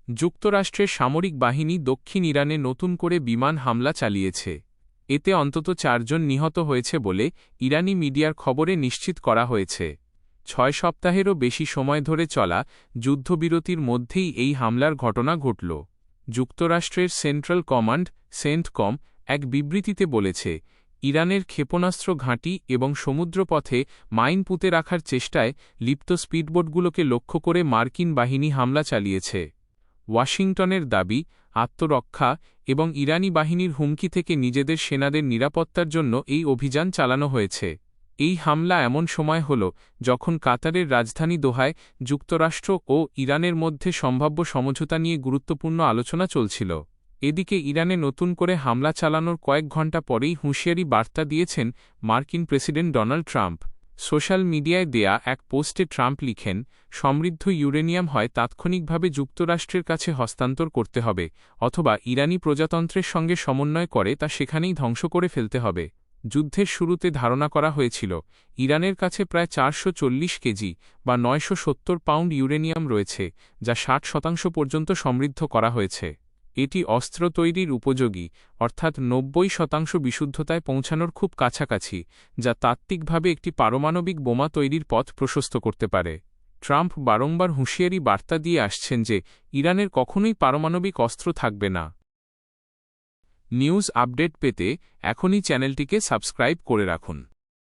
যুক্তরাষ্ট্রের সামরিক বাহিনী দক্ষিণ ইরানে নতুন করে বিমান হামলা চালিয়েছে। এতে অন্তত ৪ জন নিহত হয়েছে বলে ইরানি মিডিয়ার খবরে নিশ্চিত করা হয়েছে। ৬ সপ্তাহেরও বেশি সময় ধরে চলা যুদ্ধবিরতির মধ্যেই এই হামলার ঘটনা ঘটল। যুক্তরাষ্ট্রের সেন্ট্রাল কমান্ড সেন্টকম এক বিবৃতিতে বলেছে, ইরানের ক্ষেপণাস্ত্র ঘাঁটি এবং সমুদ্রপথে মাইন পুঁতে রাখার চেষ্টায় লিপ্ত স্পিডবোটগুলোকে লক্ষ্য করে মার্কিন বাহিনী হামলা চালিয়েছে। ওয়াশিংটনের দাবি, আত্মরক্ষা এবং ইরানি বাহিনীর হুমকি থেকে নিজেদের সেনাদের নিরাপত্তার জন্য এই অভিযান চালানো হয়েছে। এই হামলা এমন সময় হল যখন কাতারের রাজধানী দোহায় যুক্তরাষ্ট্র ও ইরানের মধ্যে সম্ভাব্য সমঝোতা নিয়ে গুরুত্বপূর্ণ আলোচনা চলছিল। এদিকে ইরানে নতুন করে হামলা চালানোর কয়েক ঘণ্টা পরেই হুঁশিয়ারি বার্তা দিয়েছেন মার্কিন প্রেসিডেন্ট ডোনাল্ড ট্রাম্প। সোশ্যাল মিডিয়ায় দেয়া এক পোস্টে ট্রাম্প লিখেন, সমৃদ্ধ ইউরেনিয়াম হয় তাৎক্ষণিকভাবে যুক্তরাষ্ট্রের কাছে হস্তান্তর করতে হবে, অথবা ইরানি প্রজাতন্ত্রের সঙ্গে সমন্বয় করে তা সেখানেই ধ্বংস করে ফেলতে হবে। যুদ্ধের শুরুতে ধারণা করা হয়েছিল, ইরানের কাছে প্রায় ৪৪০ কেজি বা ৯৭০ পাউন্ড ইউরেনিয়াম রয়েছে, যা ৬০% পর্যন্ত সমৃদ্ধ করা হয়েছে। এটি অস্ত্র তৈরির উপযোগী, অর্থাৎ ৯০% বিশুদ্ধতায় পৌঁছানোর খুব কাছাকাছি, যা তাত্ত্বিকভাবে একটি পারমাণবিক বোমা তৈরির পথ প্রশস্ত করতে পারে। ট্রাম্প বারংবার হুঁশিয়ারি বার্তা দিয়ে আসছেন যে ইরানের কখনোই পারমাণবিক অস্ত্র থাকবে না। নিউজ আপডেট পেতে এখনই চ্যানেলটিকে সাবস্ক্রাইব করে রাখুন।